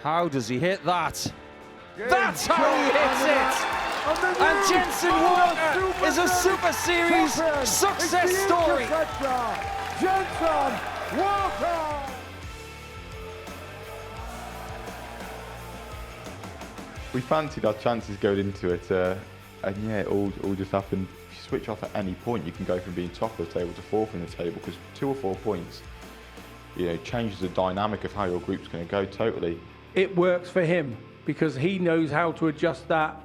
How does he hit that? That's how he hits it! And Jenson Walker is a Super Series success story! Jenson Walker! We fancied our chances going into it, and yeah, it all just happened. If you switch off at any point, you can go from being top of the table to fourth in the table, because 2 or 4 points, changes the dynamic of how your group's going to go totally. It works for him because he knows how to adjust that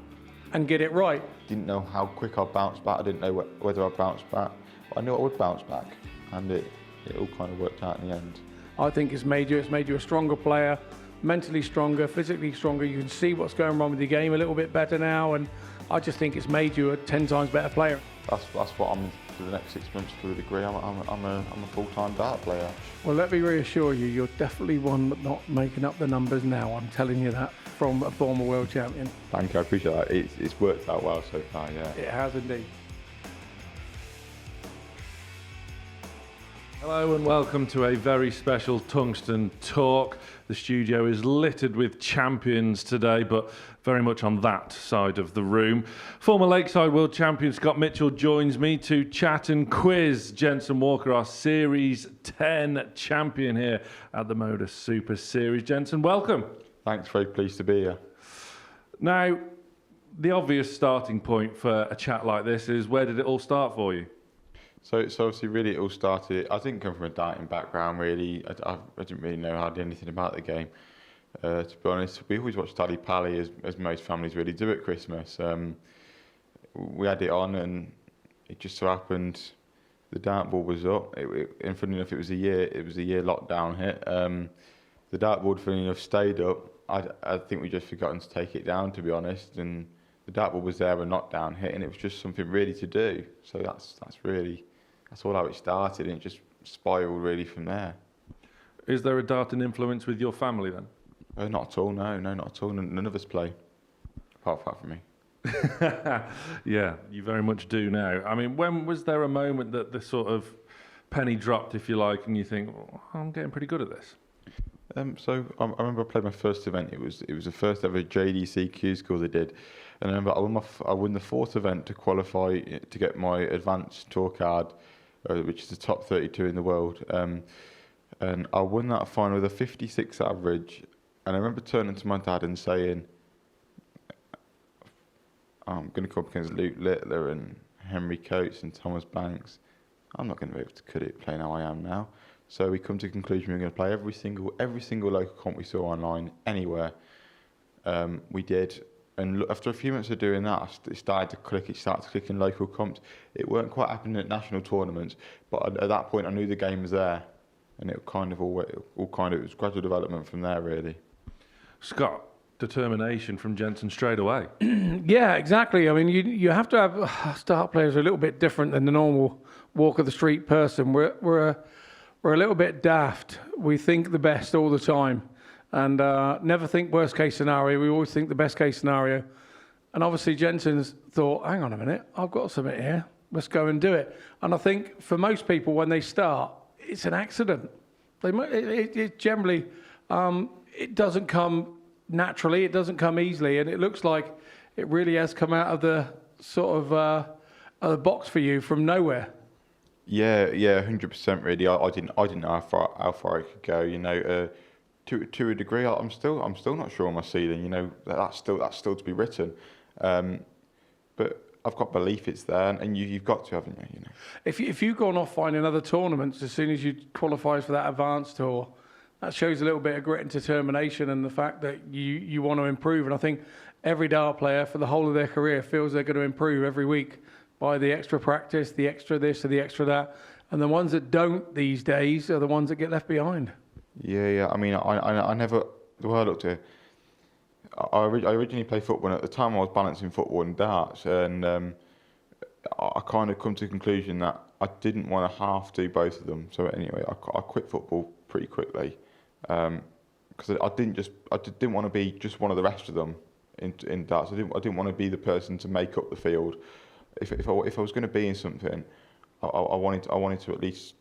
and get it right. Didn't know how quick I'd bounce back. I didn't know whether I'd bounce back, but I knew I would bounce back, and it all kind of worked out in the end. I think it's made you a stronger player, mentally stronger, physically stronger. You can see what's going wrong with your game a little bit better now, and I just think it's made you a 10 times better player. That's what I'm for the next 6 months to a degree. I'm a full-time dart player. Well, let me reassure you, you're definitely one but not making up the numbers now. I'm telling you that from a former world champion. Thank you, I appreciate that. It's worked out well so far, yeah. It has indeed. Hello and welcome to a very special Tungsten Talk. The studio is littered with champions today, but very much on that side of the room. Former Lakeside World Champion Scott Mitchell joins me to chat and quiz Jenson Walker, our Series 10 champion here at the MODUS Super Series. Jenson, welcome. Thanks, very pleased to be here. Now, the obvious starting point for a chat like this is, where did it all start for you? So obviously really it all started, I didn't come from a darting background really, I didn't really know hardly anything about the game. To be honest, we always watched Tally Pally as most families really do at Christmas. We had it on and it just so happened the dartboard was up, and funny enough it was a year lockdown hit. The dartboard funny enough stayed up. I think we just forgotten to take it down, to be honest, and the dartboard was there and knockdown hit, and it was just something really to do. So that's all how it started, and it just spiraled really from there. Is there a darting influence with your family then? Not at all, no, not at all. None of us play, apart from me. Yeah, you very much do now. I mean, when was there a moment that the sort of penny dropped, if you like, and you think, oh, I'm getting pretty good at this? So I remember I played my first event. It was the first ever JDCQ score they did, and I remember I won the 4th event to qualify to get my advanced tour card, which is the top 32 in the world. And I won that final with a 56 average. And I remember turning to my dad and saying, I'm going to come up against Luke Littler and Henry Coates and Thomas Banks. I'm not going to be able to cut it playing how I am now. So we come to the conclusion we're going to play every single local comp we saw online, anywhere. We did. And after a few months of doing that, it started to click in local comps. It weren't quite happening at national tournaments, but at that point I knew the game was there, and it was gradual development from there, really. Scott, determination from Jenson straight away. Yeah, exactly. I mean, you have to have start players are a little bit different than the normal walk of the street person. We're a little bit daft. We think the best all the time. And never think worst case scenario. We always think the best case scenario. And obviously Jenson's thought, hang on a minute, I've got something here. Let's go and do it. And I think for most people, when they start, it's an accident. It generally, it doesn't come naturally. It doesn't come easily. And it looks like it really has come out of the sort of the box for you from nowhere. Yeah, 100% really. I didn't know how far I could go. To a degree, I'm still not sure on my ceiling. That's still to be written, but I've got belief it's there, and you've got to, haven't you? If you've gone off finding other tournaments as soon as you qualify for that advanced tour, that shows a little bit of grit and determination, and the fact that you want to improve. And I think every dart player for the whole of their career feels they're going to improve every week by the extra practice, the extra this or the extra that, and the ones that don't these days are the ones that get left behind. Yeah. I mean, I never, the way I looked at it, I originally played football, and at the time I was balancing football and darts, and I kind of come to the conclusion that I didn't want to half do both of them. So anyway, I quit football pretty quickly, because I didn't want to be just one of the rest of them in darts. I didn't want to be the person to make up the field. If I was going to be in something, I wanted to at least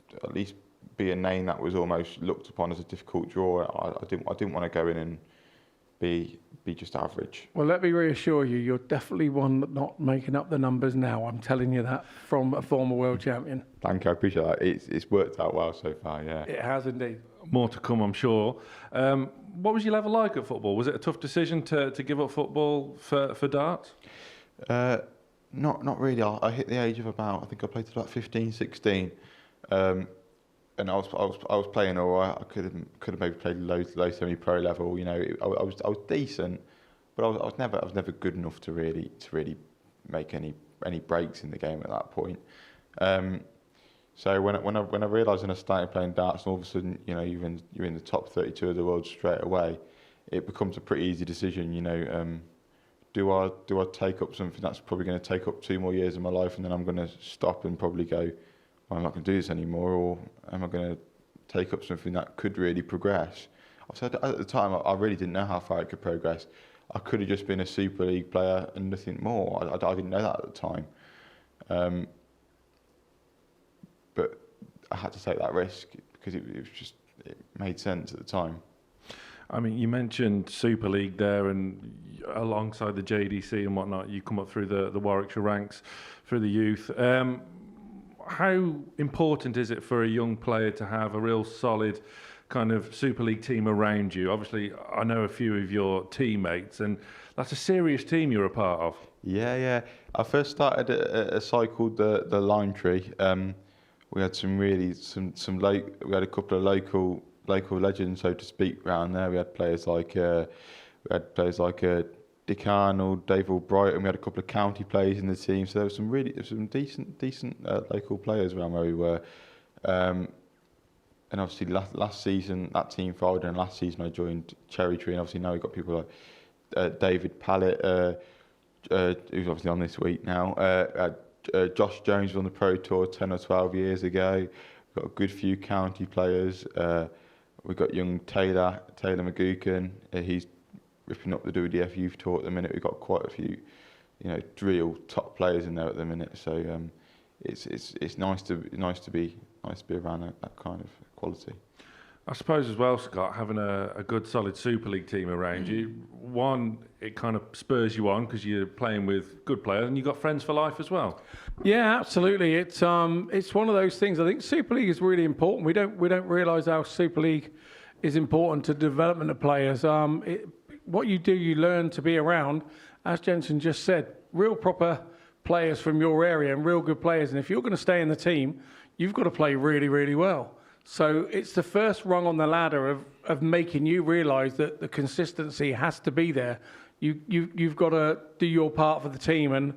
be a name that was almost looked upon as a difficult draw. I didn't want to go in and be just average. Well, let me reassure you, you're definitely one not making up the numbers now. I'm telling you that from a former world champion. Thank you, I appreciate that. It's worked out well so far, yeah. It has indeed. More to come, I'm sure. What was your level like at football? Was it a tough decision to give up football for darts? Not really. I hit the age of about, I think I played till about 15, 16. And I was playing all right. I could have maybe played low semi-pro level. You know, I was decent, but I was never good enough to really make any breaks in the game at that point. So when I realised when I started playing darts, and all of a sudden, you know, you're in the top 32 of the world straight away, it becomes a pretty easy decision. You know, do I take up something that's probably going to take up 2 more years of my life, and then I'm going to stop and probably go, well, I'm not going to do this anymore, or am I going to take up something that could really progress? So at the time, I really didn't know how far it could progress. I could have just been a Super League player and nothing more. I didn't know that at the time. But I had to take that risk because it made sense at the time. I mean, you mentioned Super League there, and alongside the JDC and whatnot, you come up through the Warwickshire ranks, through the youth. How important is it for a young player to have a real solid kind of Super League team around you? Obviously, I know a few of your teammates, and that's a serious team you're a part of. Yeah. I first started at a side called the Lime Tree. We had we had a couple of local legends, so to speak, around there. We had players like Dick Arnold, Dave Albright, and we had a couple of county players in the team. So there was some decent local players around where we were. And obviously last season that team folded, and last season I joined Cherry Tree, and obviously now we've got people like David Pallett, who's obviously on this week now. Josh Jones was on the Pro Tour 10 or 12 years ago. We've got a good few county players. We've got young Taylor McGuckin. He's ripping up the WDF Youth Tour at the minute. We've got quite a few, you know, real top players in there at the minute. So it's nice to be around that kind of quality. I suppose as well, Scott, having a good solid Super League team around you, one, it kind of spurs you on because you're playing with good players, and you've got friends for life as well. Yeah, absolutely. It's one of those things. I think Super League is really important. We don't realise how Super League is important to the development of players. What you do, you learn to be around, as Jenson just said, real proper players from your area and real good players. And if you're going to stay in the team, you've got to play really, really well. So it's the first rung on the ladder of making you realise that the consistency has to be there. You've got to do your part for the team. And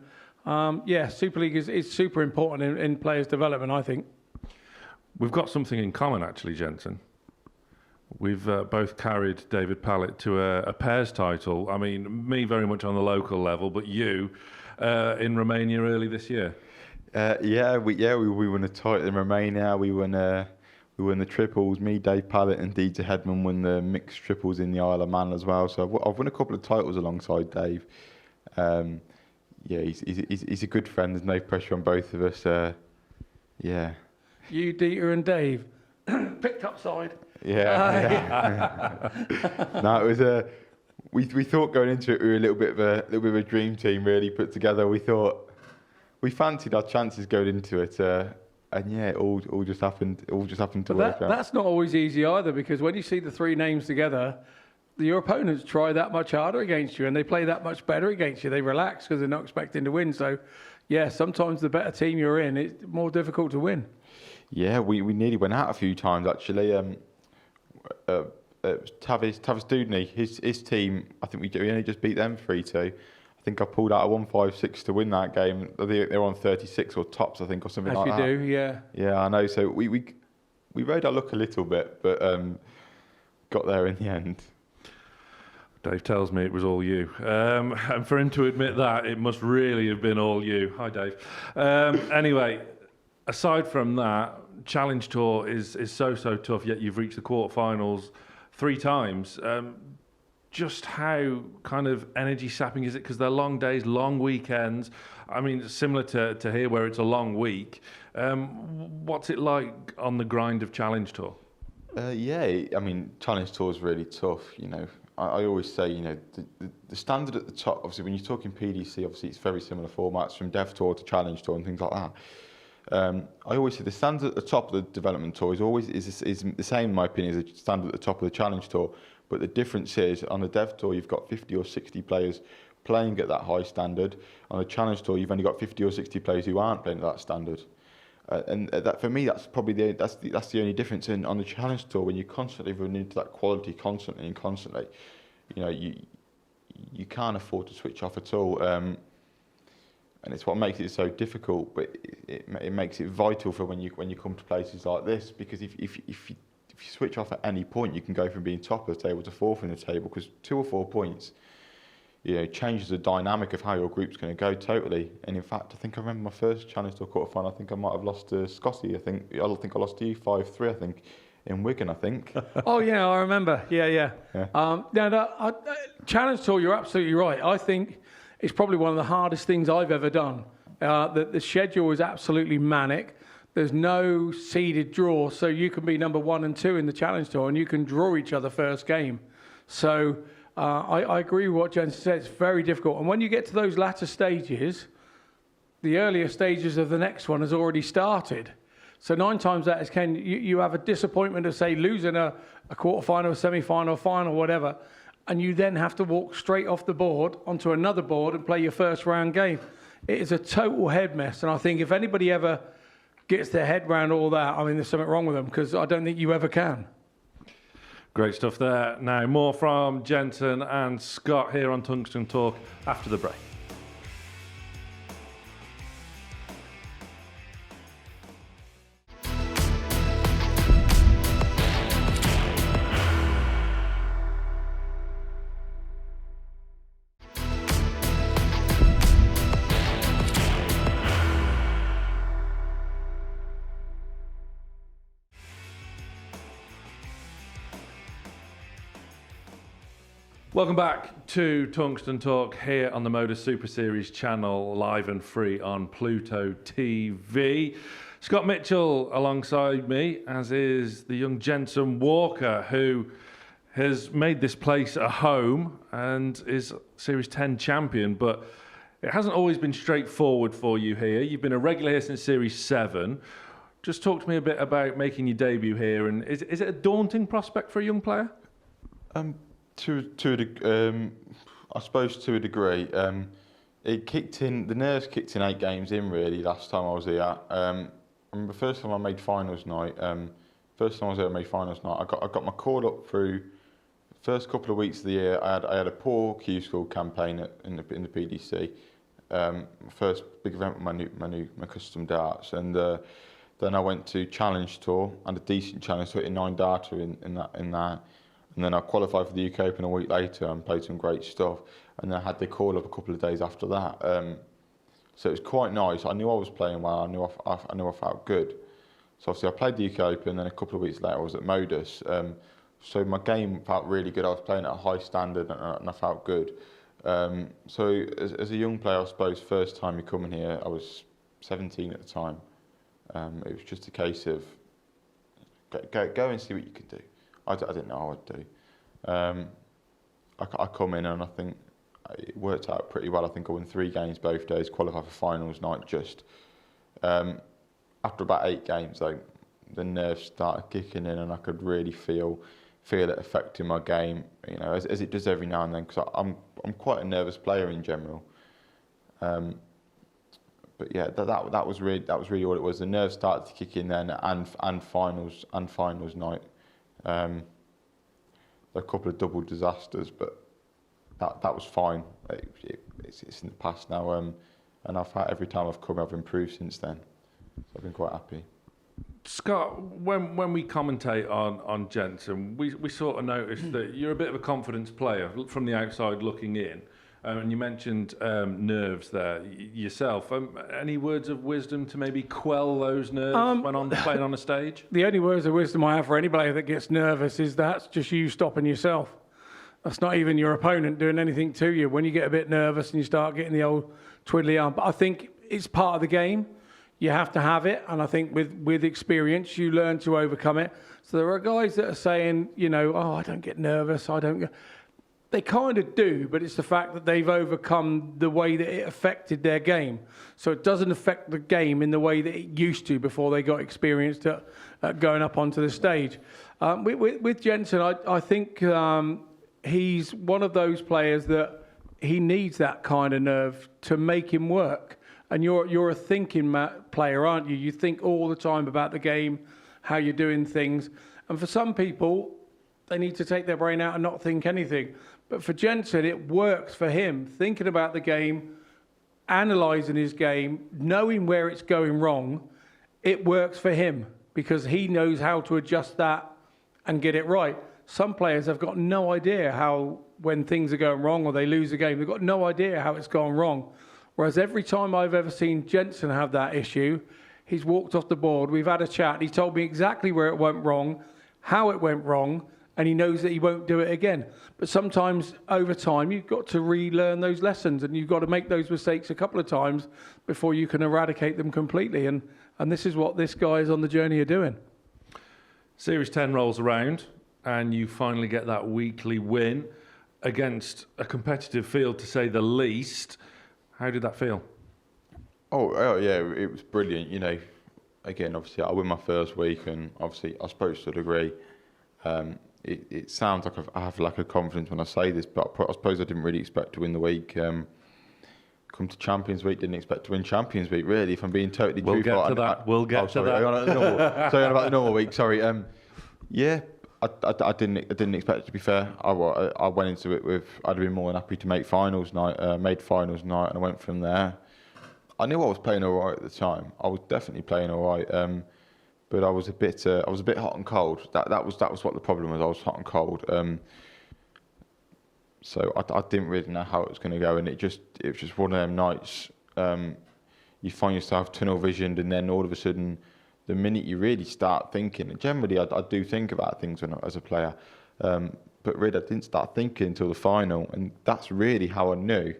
Super League is super important in players' development, I think. We've got something in common, actually, Jenson. We've both carried David Pallett to a pairs title. I mean, me very much on the local level, but you in Romania early this year. We won a title in Romania. We won the triples. Me, Dave Pallett, and DJ Hedman won the mixed triples in the Isle of Man as well. So I've won a couple of titles alongside Dave. He's a good friend. There's no pressure on both of us. You, Dieter, and Dave picked up side. Yeah. No, it was we thought going into it we were a little bit of a dream team really put together. We fancied our chances going into it, and it all just happened to work out. That's not always easy either, because when you see the three names together, your opponents try that much harder against you, and they play that much better against you. They relax because they're not expecting to win. So, sometimes the better team you're in, it's more difficult to win. Yeah, we nearly went out a few times actually. Tavis Dudney, his team, I think we only just beat them 3-2. I think I pulled out a 1-5-6 to win that game. They were on 36 or tops, I think, or something like that. As you do, yeah. Yeah, I know. So we rode our luck a little bit, but got there in the end. Dave tells me it was all you. And for him to admit that, it must really have been all you. Hi, Dave. Anyway, aside from that, Challenge Tour is so tough, yet you've reached the quarterfinals 3 times. Just how kind of energy sapping is it? Because they're long days, long weekends. I mean, similar to here where it's a long week. What's it like on the grind of Challenge Tour? I mean, Challenge Tour is really tough. You know, I always say, you know, the standard at the top, obviously when you're talking PDC, obviously it's very similar formats from Dev Tour to Challenge Tour and things like that. I always say the standard at the top of the development tour is the same, in my opinion, as the standard at the top of the Challenge Tour. But the difference is, on the Dev Tour, you've got 50 or 60 players playing at that high standard. On the Challenge Tour, you've only got 50 or 60 players who aren't playing at that standard. And that, for me, that's probably that's the only difference. And on the Challenge Tour, when you're constantly running into that quality constantly, you know, you can't afford to switch off at all. And it's what makes it so difficult, but it makes it vital for when you come to places like this, because if you switch off at any point, you can go from being top of the table to fourth in the table, because 2 or 4 points, you know, changes the dynamic of how your group's going to go totally. And in fact, I think I remember my first Challenge Tour quarterfinal, I think I might have lost to Scotty. I think I lost to you 5-3, I think, in Wigan, I think. Oh yeah, I remember. Yeah. Challenge Tour, you're absolutely right. I think it's probably one of the hardest things I've ever done. The schedule is absolutely manic. There's no seeded draw, so you can be number 1 and 2 in the Challenge Tour, and you can draw each other first game. So I agree with what Jenson said. It's very difficult. And when you get to those latter stages, the earlier stages of the next one has already started. So 9 times out of 10, you have a disappointment of, say, losing a quarterfinal, a semi-final, final, whatever, and you then have to walk straight off the board onto another board and play your first round game. It is a total head mess. And I think if anybody ever gets their head around all that, I mean, there's something wrong with them, because I don't think you ever can. Great stuff there. Now, more from Jenson and Scott here on Tungsten Talk after the break. Welcome back to Tungsten Talk here on the MODUS Super Series channel, live and free on Pluto TV. Scott Mitchell alongside me, as is the young Jenson Walker, who has made this place a home and is Series 10 champion, but it hasn't always been straightforward for you here. You've been a regular here since Series 7. Just talk to me a bit about making your debut here, and is it a daunting prospect for a young player? I suppose to a degree. It kicked in. The nerves kicked in 8 games in, really. Last time I was here, I remember the first time I made finals night. First time I was here, I made finals night. I got my call up through. First couple of weeks of the year, I had a poor Q School campaign in the PDC. First big event with my custom darts, and then I went to Challenge Tour and a decent Challenge Tour, hitting 9 darter in that. And then I qualified for the UK Open a week later and played some great stuff. And then I had the call up a couple of days after that. So it was quite nice. I knew I was playing well. I knew I felt good. So obviously I played the UK Open, and then a couple of weeks later I was at MODUS. So my game felt really good. I was playing at a high standard, and I felt good. So as a young player, I suppose, first time you come in here, I was 17 at the time. It was just a case of go and see what you can do. I didn't know what I'd do. I come in, and I think it worked out pretty well. I think I won 3 games both days, qualified for finals night just. After about 8 games, though, the nerves started kicking in, and I could really feel it affecting my game, you know, as it does every now and then, because I'm quite a nervous player in general. But yeah, that was really all it was. The nerves started to kick in then, and finals night. A couple of double disasters, but that was fine. It's in the past now, and I've had, every time I've come, I've improved since then. So I've been quite happy. Scott, when we commentate on Jenson, we sort of notice that you're a bit of a confidence player from the outside looking in. And you mentioned nerves there yourself. Any words of wisdom to maybe quell those nerves when playing on a stage? The only words of wisdom I have for anybody that gets nervous is that's just you stopping yourself. That's not even your opponent doing anything to you. When you get a bit nervous and you start getting the old twiddly arm, but I think it's part of the game. You have to have it, and I think with experience you learn to overcome it. So there are guys that are saying, you know, oh, I don't get nervous, I don't get... They kind of do, but it's the fact that they've overcome the way that it affected their game. So it doesn't affect the game in the way that it used to before they got experienced at going up onto the stage. With Jenson, I think he's one of those players that he needs that kind of nerve to make him work. And you're a thinking player, aren't you? You think all the time about the game, how you're doing things. And for some people, they need to take their brain out and not think anything. But for Jenson, it works for him, thinking about the game, analysing his game, knowing where it's going wrong. It works for him because he knows how to adjust that and get it right. Some players have got no idea how, when things are going wrong or they lose a game, they've got no idea how it's gone wrong. Whereas every time I've ever seen Jenson have that issue, he's walked off the board, we've had a chat, he's told me exactly where it went wrong, how it went wrong, and he knows that he won't do it again. But sometimes over time, you've got to relearn those lessons and you've got to make those mistakes a couple of times before you can eradicate them completely. And this is what this guy is on the journey of doing. Series 10 rolls around and you finally get that weekly win against a competitive field, to say the least. How did that feel? Oh yeah, it was brilliant. You know, again, obviously I win my first week, and obviously I suppose to a degree, it sounds like I have lack of confidence when I say this, but I suppose I didn't really expect to win the week. Come to Champions Week, didn't expect to win Champions Week, really, if I'm being totally truthful. We'll get to that. Sorry, about the normal week, sorry. Yeah, I didn't expect it, to be fair. I went into it with, I'd have been more than happy to make finals night, made finals night, and I went from there. I knew I was playing all right at the time. I was definitely playing all right. But I was a bit hot and cold. That was what the problem was. I was hot and cold. So I didn't really know how it was going to go, and it was just one of them nights. You find yourself tunnel visioned, and then all of a sudden, the minute you really start thinking, and generally I do think about things as a player, but really I didn't start thinking until the final, and that's really how I knew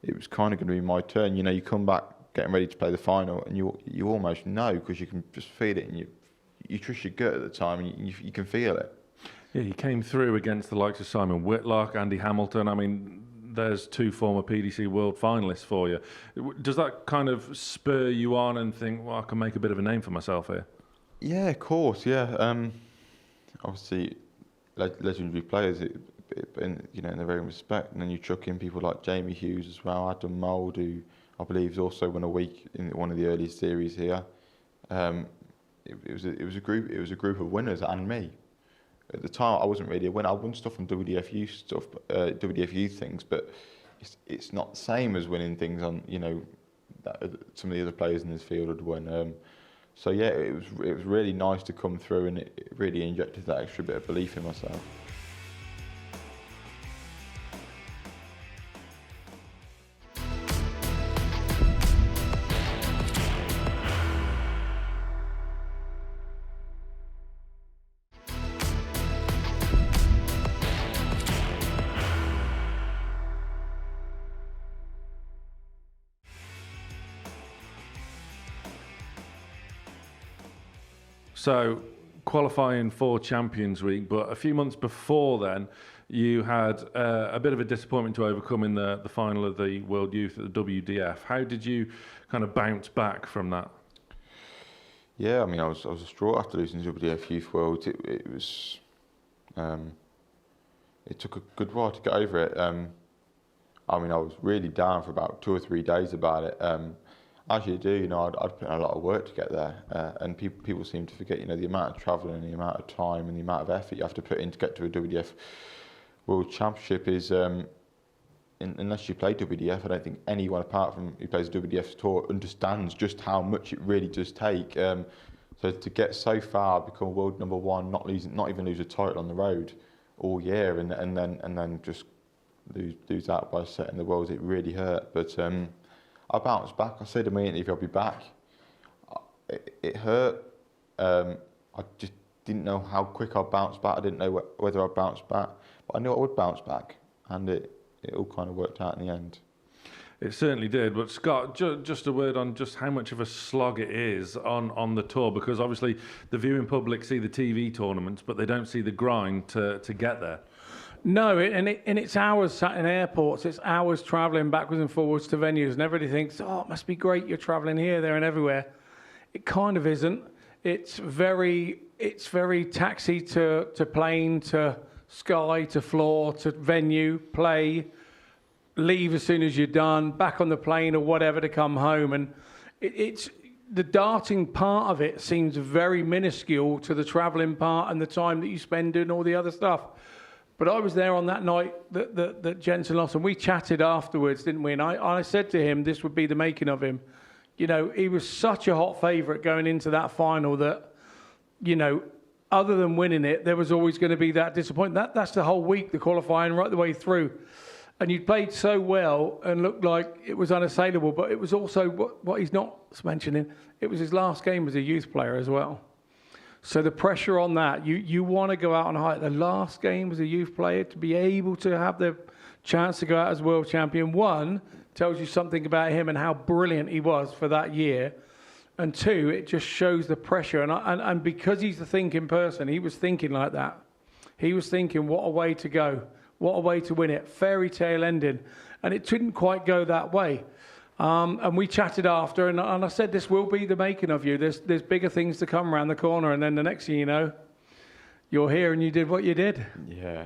it was kind of going to be my turn. You know, you come back getting ready to play the final, and you almost know, because you can just feel it, and you trust your gut at the time, and you can feel it. Yeah, you came through against the likes of Simon Whitlock, Andy Hamilton. I mean, there's two former PDC World finalists for you. Does that kind of spur you on and think, well, I can make a bit of a name for myself here? Yeah, of course. Yeah, obviously, legendary players, in their own respect, and then you chuck in people like Jamie Hughes as well, Adam Mould, who I believe has also won a week in one of the early series here. It was a group of winners, and me. At the time, I wasn't really a winner. I won stuff from WDFU stuff, WDFU things, but it's not the same as winning things on, that some of the other players in this field had won. So yeah, it was really nice to come through, and it really injected that extra bit of belief in myself. So, qualifying for Champions Week, but a few months before then, you had a bit of a disappointment to overcome in the final of the World Youth at the WDF. How did you kind of bounce back from that? Yeah, I mean, I was distraught after losing the WDF Youth World. It was, it took a good while to get over it. I mean, I was really down for about 2 or 3 days about it. As you do, I'd put in a lot of work to get there, and people seem to forget, the amount of travelling and the amount of time and the amount of effort you have to put in to get to a WDF World Championship is, unless you play WDF, I don't think anyone apart from who plays the WDF tour understands just how much it really does take. So to get so far, become world number one, not even lose a title on the road all year, and then just lose out by setting the worlds, it really hurt. But I bounced back. I said immediately if I'll be back. It hurt. I just didn't know how quick I'd bounce back. I didn't know whether I'd bounce back, but I knew I would bounce back, and it all kind of worked out in the end. It certainly did. But Scott, just a word on just how much of a slog it is on the tour, because obviously the viewing public see the TV tournaments, but they don't see the grind to get there. No, and it's hours sat in airports, it's hours travelling backwards and forwards to venues, and everybody thinks, oh, it must be great, you're travelling here, there and everywhere. It kind of isn't. It's very taxi to plane, to sky, to floor, to venue, play, leave as soon as you're done, back on the plane or whatever to come home. And it's the darting part of it seems very minuscule to the travelling part and the time that you spend doing all the other stuff. But I was there on that night that Jenson lost, and we chatted afterwards, didn't we? And I said to him, this would be the making of him. You know, he was such a hot favourite going into that final that, you know, other than winning it, there was always going to be that disappointment. That's the whole week, the qualifying, right the way through. And you played so well and looked like it was unassailable, but it was also, what he's not mentioning, it was his last game as a youth player as well. So the pressure on that, you want to go out on high. The last game as a youth player, to be able to have the chance to go out as world champion, one, tells you something about him and how brilliant he was for that year. And two, it just shows the pressure. And because he's the thinking person, he was thinking like that. He was thinking, what a way to go. What a way to win it. Fairy tale ending. And it didn't quite go that way. And we chatted after, and I said, this will be the making of you. There's bigger things to come around the corner, and then the next thing you know, you're here and you did what you did. Yeah.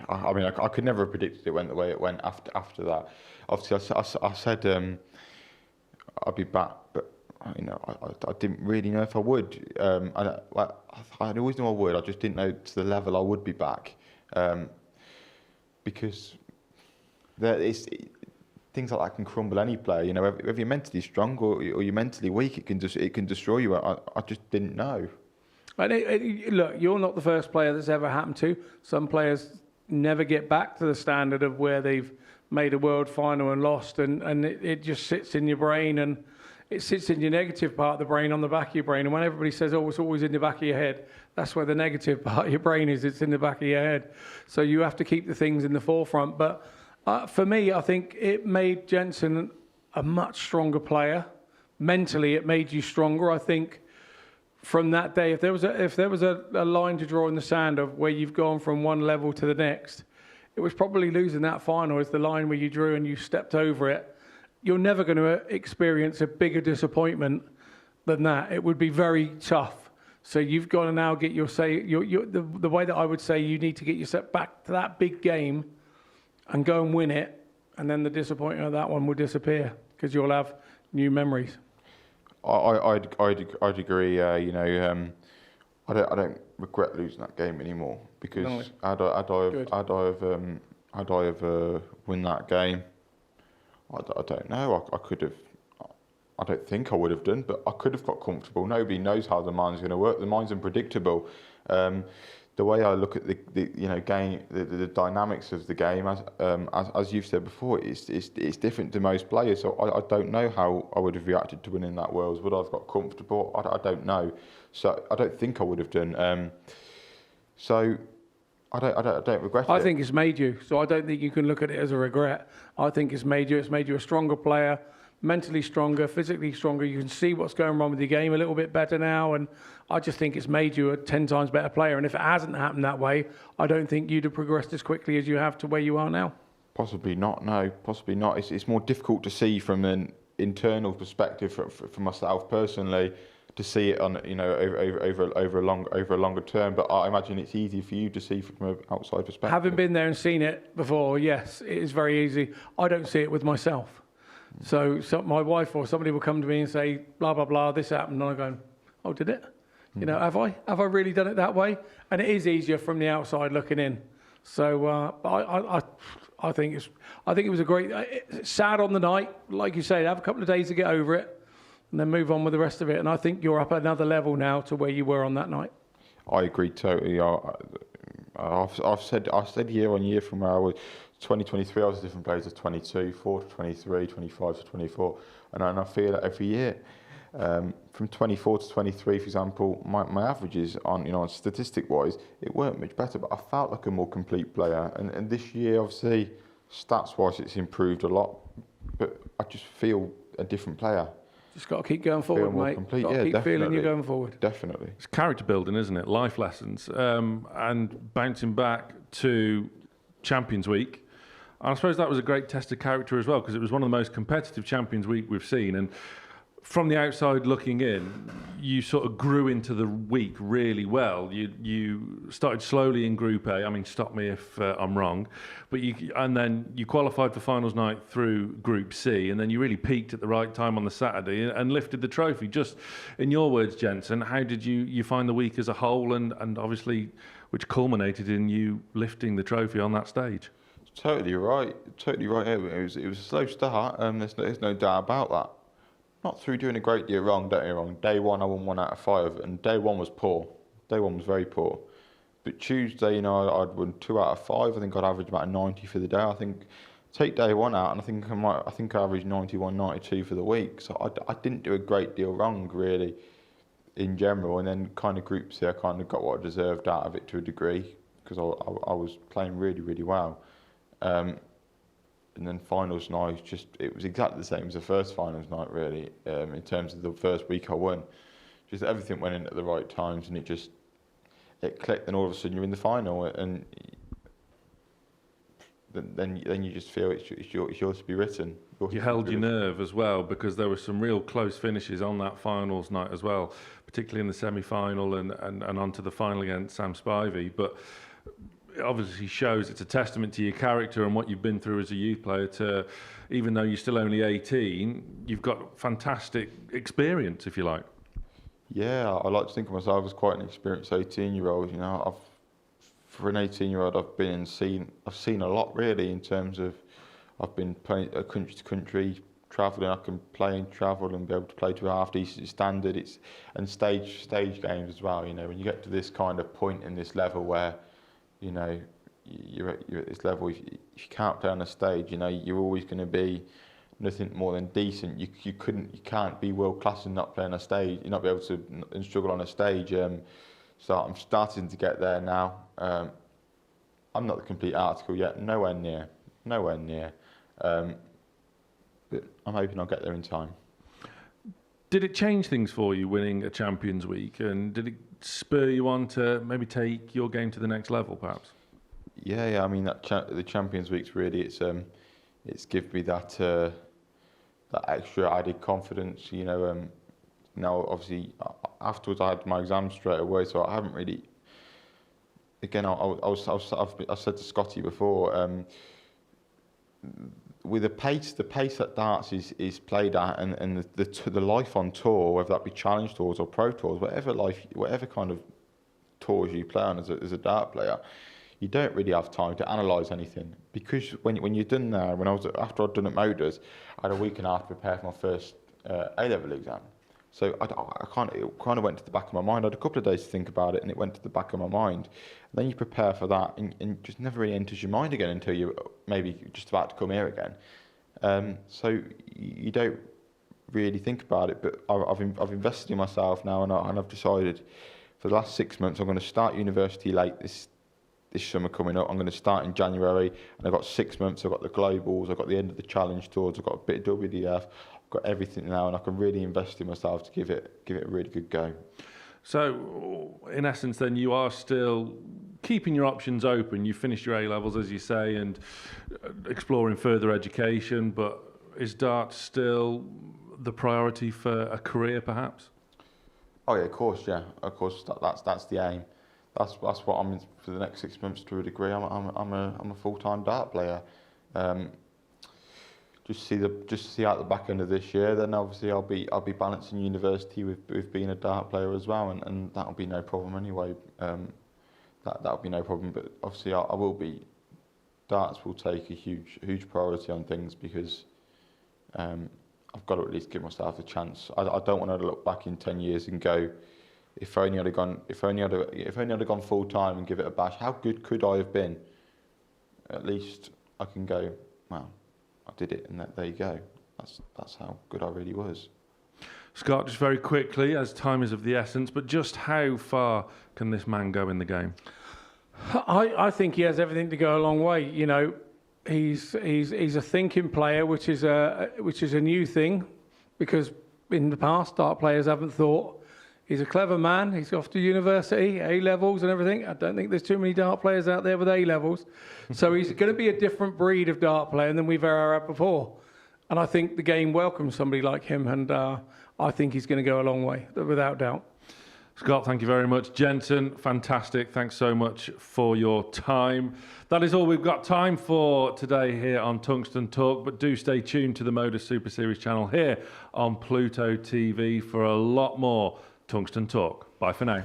I mean, I could never have predicted it went the way it went after that. Obviously, I said I'd be back, but you know, I didn't really know if I would. I always knew I would. I just didn't know to the level I would be back, because things like that can crumble any player. You know, if you're mentally strong or you're mentally weak, it can destroy you. I just didn't know. And look, you're not the first player that's ever happened to. Some players never get back to the standard of where they've made a world final and lost, and it just sits in your brain, and it sits in your negative part of the brain, on the back of your brain. And when everybody says, oh, it's always in the back of your head, that's where the negative part of your brain is. It's in the back of your head. So you have to keep the things in the forefront. But for me, I think it made Jenson a much stronger player. Mentally, it made you stronger. I think from that day, if there was a line to draw in the sand of where you've gone from one level to the next, it was probably losing that final as the line where you drew and you stepped over it. You're never going to experience a bigger disappointment than that. It would be very tough. So you've got to now get the way that I would say you need to get yourself back to that big game and go and win it, and then the disappointment of that one will disappear because you'll have new memories. I'd agree. You know, I don't regret losing that game anymore, because had I have won that game, I don't know. I could have. I don't think I would have done, but I could have got comfortable. Nobody knows how the mind's going to work. The mind's unpredictable. The way I look at the game, the dynamics of the game, as you've said before, it's different to most players. So I don't know how I would have reacted to winning that Worlds. Would I have got comfortable? I don't know. So I don't think I would have done. So I don't regret it. I think it's made you. So I don't think you can look at it as a regret. I think it's made you. It's made you a stronger player, mentally stronger, physically stronger. You can see what's going wrong with your game a little bit better now, and I just think it's made you a 10 times better player. And if it hasn't happened that way, I don't think you'd have progressed as quickly as you have to where you are now. Possibly not. No, possibly not. It's more difficult to see from an internal perspective for myself personally, to see it on over a longer term. But I imagine it's easy for you to see from an outside perspective. Having been there and seen it before, yes, it is very easy. I don't see it with myself. So my wife or somebody will come to me and say, blah, blah, blah, this happened. And I go, oh, did it? You know, have I really done it that way? And it is easier from the outside looking in. So I think it was a great, sad on the night, like you say, have a couple of days to get over it and then move on with the rest of it. And I think you're up at another level now to where you were on that night. I agree totally. I've said year on year from where I was. 2023, I was a different place as 22, 4 to 23, 25 to 24, and I feel that every year. From 24 to 23, for example, my averages on statistic-wise, it weren't much better, but I felt like a more complete player. And this year, obviously, stats-wise, it's improved a lot, but I just feel a different player. Just got to keep going forward, more mate. complete. Got to Yeah, keep feeling definitely. you're going forward. Definitely. It's character building, isn't it? Life lessons. And bouncing back to Champions Week, I suppose that was a great test of character as well, because it was one of the most competitive Champions Week we've seen. And from the outside looking in, you sort of grew into the week really well. You started slowly in Group A. I mean, stop me if I'm wrong, but and then you qualified for finals night through Group C, and then you really peaked at the right time on the Saturday and lifted the trophy. Just in your words, Jenson, how did you find the week as a whole, and obviously which culminated in you lifting the trophy on that stage? Totally right. Totally right. It was a slow start. There's no doubt about that. Not through doing a great deal wrong, don't get me wrong. Day one, I won 1 out of 5, and day one was poor. Day one was very poor. But Tuesday, you know, I'd won 2 out of 5. I think I'd averaged about 90 for the day. I think take day one out, and I think I averaged 91, 92 for the week. So I didn't do a great deal wrong, really, in general. And then kind of Group C, I kind of got what I deserved out of it to a degree, because I was playing really, really well. And then finals night, it was exactly the same as the first finals night, really. In terms of the first week I won, just everything went in at the right times, and it clicked. And all of a sudden you're in the final, and then you just feel it's yours to be written. You held your nerve as well, because there were some real close finishes on that finals night as well, particularly in the semi-final and onto the final against Sam Spivey. But it obviously shows it's a testament to your character and what you've been through as a youth player to, even though you're still only 18, you've got fantastic experience, if you like. Yeah, I like to think of myself as quite an experienced 18-year-old. You know, for an 18-year-old, I've seen a lot, really, in terms of I've been playing country to country, travelling. I can play and travel and be able to play to a half decent standard. And stage games as well. You know, when you get to this kind of point in this level where, you know, you're at this level, if you can't play on a stage, you know, you're always going to be nothing more than decent. You can't be world class and not play on a stage. You're not be able to and struggle on a stage. So I'm starting to get there now. I'm not the complete article yet, nowhere near. But I'm hoping I'll get there in time. Did it change things for you winning a Champions Week, and did it spur you on to maybe take your game to the next level, perhaps? Yeah. I mean, the Champions Week's really it's given me that extra added confidence. You know, now obviously afterwards I had my exams straight away, so I haven't really. Again, I've said to Scotty before. With the pace that darts is played at, and the life on tour, whether that be challenge tours or pro tours, whatever kind of tours you play on as a dart player, you don't really have time to analyse anything, because when you're done there, after I'd done at MODUS, I had a week and a half to prepare for my first A-level exam. So it kind of went to the back of my mind. I had a couple of days to think about it, and it went to the back of my mind. And then you prepare for that, and just never really enters your mind again until you're maybe just about to come here again. So you don't really think about it. But I've invested in myself now, and I've decided for the last 6 months I'm going to start university late this summer coming up. I'm going to start in January, and I've got 6 months. I've got the globals, I've got the end of the challenge tours, I've got a bit of WDF. Got everything now, and I can really invest in myself to give it a really good go. So, in essence, then you are still keeping your options open. You finished your A-levels, as you say, and exploring further education. But is dart still the priority for a career, perhaps? Oh yeah, of course, yeah, of course. That's the aim. That's what I'm in for the next 6 months to a degree. I'm a full-time dart player. Just see out the back end of this year. Then obviously I'll be balancing university with being a dart player as well, and that'll be no problem anyway. That'll be no problem. But obviously I will be. Darts will take a huge priority on things, because I've got to at least give myself a chance. I don't want to look back in 10 years and go, if only I'd have gone full time and give it a bash. How good could I have been? At least I can go, wow, I did it, and there you go. That's how good I really was. Scott, just very quickly, as time is of the essence, but just how far can this man go in the game? I think he has everything to go a long way. You know, he's a thinking player, which is a new thing, because in the past, dart players haven't thought. He's a clever man. He's off to university, A-levels and everything. I don't think there's too many dart players out there with A-levels. So he's going to be a different breed of dart player than we've ever had before. And I think the game welcomes somebody like him, and I think he's going to go a long way, without doubt. Scott, thank you very much. Jenson, fantastic. Thanks so much for your time. That is all we've got time for today here on Tungsten Talk, but do stay tuned to the MODUS Super Series channel here on Pluto TV for a lot more Tungsten Talk. Bye for now.